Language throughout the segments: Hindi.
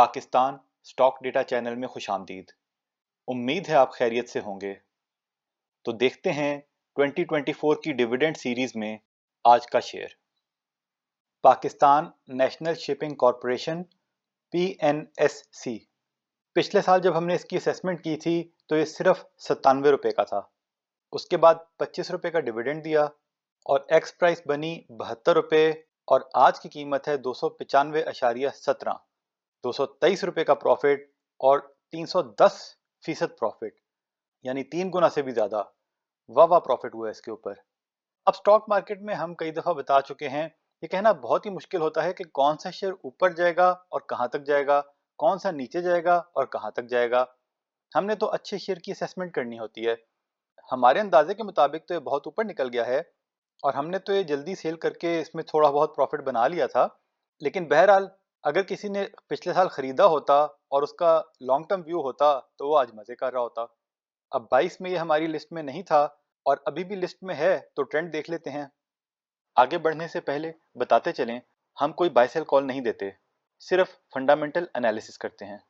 पाकिस्तान स्टॉक डेटा चैनल में खुशामदीद। उम्मीद है आप खैरियत से होंगे। तो देखते हैं 2024 की डिविडेंड सीरीज में आज का share. Pakistan national shipping corporation PNSC। पिछले साल जब हमने इसकी असेसमेंट की थी तो ये सिर्फ 97 रुपये का था। उसके बाद 25 रुपये का डिविडेंड दिया और एक्स प्राइस बनी 72 रुपये और आज की कीमत है 295.17। 223 रुपये का प्रॉफिट और 310% प्रॉफिट, यानी 3 गुना से भी ज्यादा। वाह प्रॉफिट हुआ इसके ऊपर। अब स्टॉक मार्केट में हम कई दफा बता चुके हैं, ये कहना बहुत ही मुश्किल होता है कि कौन सा शेयर ऊपर जाएगा और कहां तक जाएगा, कौन सा नीचे जाएगा और कहां तक जाएगा। हमने तो अच्छे शेयर की असेसमेंट करनी होती है। हमारे अंदाजे के मुताबिक तो ये बहुत ऊपर निकल गया है और हमने तो ये जल्दी सेल करके इसमें थोड़ा बहुत प्रॉफिट बना लिया था। लेकिन बहरहाल अगर किसी ने पिछले साल खरीदा होता और उसका लॉन्ग टर्म व्यू होता तो वो आज मजे कर रहा होता। अब 22 में ये हमारी लिस्ट में नहीं था और अभी भी लिस्ट में है, तो ट्रेंड देख लेते हैं। आगे बढ़ने से पहले बताते चलें, हम कोई बाय सेल कॉल नहीं देते, सिर्फ फंडामेंटल एनालिसिस करते हैं।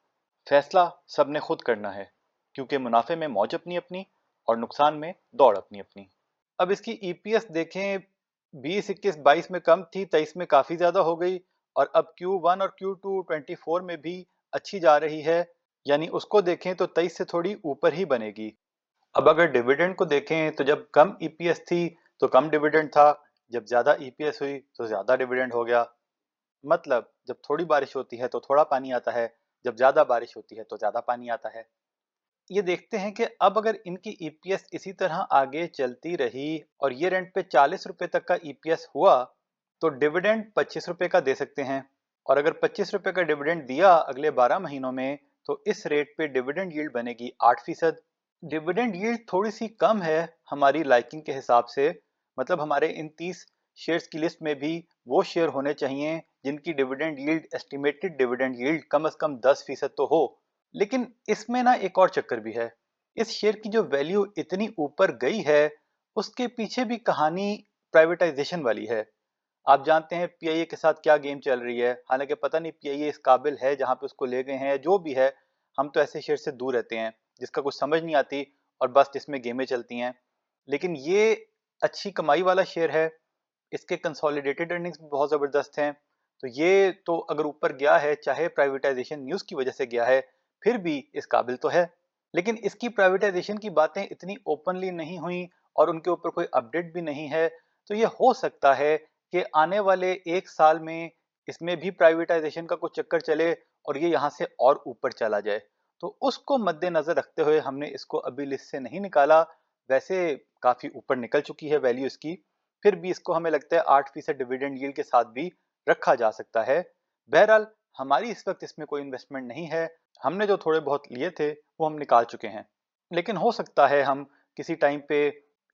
फैसला सबने खुद करना है, क्योंकि मुनाफे में मौज अपनी अपनी और नुकसान में दौड़ अपनी अपनी। अब इसकी EPS देखें, 20, 21, 22 में कम थी, 23 में काफी ज्यादा हो गई और अब Q1 और Q2 24 में भी अच्छी जा रही है, यानी उसको देखें तो 23 से थोड़ी ऊपर ही बनेगी। अब अगर डिविडेंड को देखें तो जब कम EPS थी तो कम डिविडेंड था, जब ज्यादा EPS हुई तो ज्यादा डिविडेंड हो गया। मतलब जब थोड़ी बारिश होती है तो थोड़ा पानी आता है, जब ज्यादा बारिश होती है तो ज्यादा पानी आता है। ये देखते हैं कि अब अगर इनकी EPS इसी तरह आगे चलती रही और ये रेंट पे 40 रुपए तक का EPS हुआ तो डिविडेंड 25 रुपए का दे सकते हैं। और अगर 25 रुपए का डिविडेंड दिया अगले 12 महीनों में तो इस रेट पे डिविडेंड यील्ड बनेगी 8%। डिविडेंड यील्ड थोड़ी सी कम है हमारी लाइकिंग के हिसाब से। मतलब हमारे इन 30 शेयर्स की लिस्ट में भी वो शेयर होने चाहिए जिनकी dividend yield, estimated dividend yield कम से कम 10% तो हो। लेकिन इसमें ना एक और चक्कर भी है। इस शेयर की जो वैल्यू इतनी ऊपर गई है उसके पीछे भी कहानी प्राइवेटाइजेशन वाली है। आप जानते हैं PIA के साथ क्या गेम चल रही है। हालांकि पता नहीं PIA इस काबिल है जहां पे उसको ले गए हैं, जो भी है। हम तो ऐसे शेयर से दूर रहते हैं जिसका कुछ समझ नहीं आती और बस जिसमें गेमें चलती हैं। लेकिन ये अच्छी कमाई वाला शेयर है, इसके कंसोलिडेटेड अर्निंग्स भी बहुत ज़बरदस्त हैं। तो ये तो अगर ऊपर गया है, चाहे प्राइवेटाइजेशन न्यूज़ की वजह से गया है, फिर भी इस काबिल तो है। लेकिन इसकी प्राइवेटाइजेशन की बातें इतनी ओपनली नहीं हुई और उनके ऊपर कोई अपडेट भी नहीं है। तो ये हो सकता है कि आने वाले 1 साल में इसमें भी प्राइवेटाइजेशन का कुछ चक्कर चले और ये यहाँ से और ऊपर चला जाए। तो उसको मद्देनजर रखते हुए हमने इसको अभी लिस्ट से नहीं निकाला। वैसे काफी ऊपर निकल चुकी है वैल्यू इसकी, फिर भी इसको हमें लगता है 8% डिविडेंड यील्ड के साथ भी रखा जा सकता है। बहरहाल हमारी इस वक्त इसमें कोई इन्वेस्टमेंट नहीं है। हमने जो थोड़े बहुत लिए थे वो हम निकाल चुके हैं। लेकिन हो सकता है हम किसी टाइम पे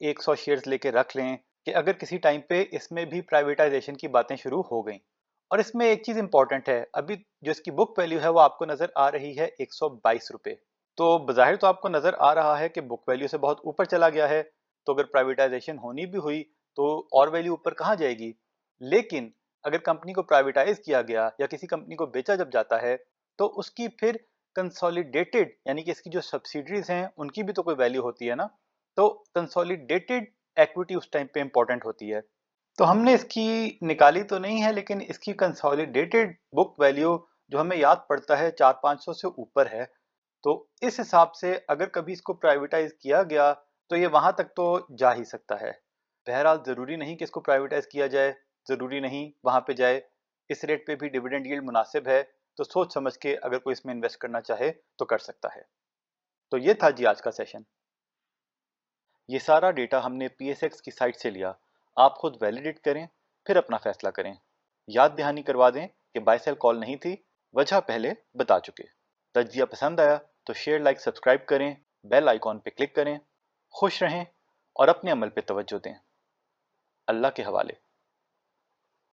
100 शेयर्स लेके रख लें कि अगर किसी टाइम पे इसमें भी प्राइवेटाइजेशन की बातें शुरू हो गई। और इसमें एक चीज इंपॉर्टेंट है, अभी जो इसकी बुक वैल्यू है वो आपको नजर आ रही है 122 रुपए। तो बज़ाहिर तो आपको नजर आ रहा है कि बुक वैल्यू से बहुत ऊपर चला गया है। तो अगर प्राइवेटाइजेशन होनी भी हुई तो और वैल्यू ऊपर कहाँ जाएगी। लेकिन अगर कंपनी को प्राइवेटाइज किया गया या किसी कंपनी को बेचा जब जाता है तो उसकी फिर कंसोलिडेटेड, यानी कि इसकी जो सब्सिडरीज हैं उनकी भी तो कोई वैल्यू होती है ना। तो कंसोलिडेटेड इक्विटी उस टाइम पे इंपॉर्टेंट होती है। तो हमने इसकी निकाली तो नहीं है, लेकिन इसकी कंसोलिडेटेड बुक वैल्यू जो हमें याद पड़ता है 400-500 से ऊपर है। तो इस हिसाब से अगर कभी इसको प्राइवेटाइज किया गया तो ये वहां तक तो जा ही सकता है। बहरहाल जरूरी नहीं कि इसको प्राइवेटाइज किया जाए, जरूरी नहीं वहां पे जाए। इस रेट पे भी डिविडेंड यील्ड मुनासिब है, तो सोच समझ के अगर कोई इसमें इन्वेस्ट करना चाहे तो कर सकता है। तो ये था जी आज का सेशन। ये सारा डेटा हमने PSX की साइट से लिया। आप खुद वैलिडेट करें, फिर अपना फैसला करें। याद दहानी करवा दें कि बाय सेल कॉल नहीं थी, वजह पहले बता चुके। तज्जिया पसंद आया तो शेयर, लाइक, सब्सक्राइब करें, बेल आइकॉन पे क्लिक करें। खुश रहें और अपने अमल पे तवज्जो दें। अल्लाह के हवाले।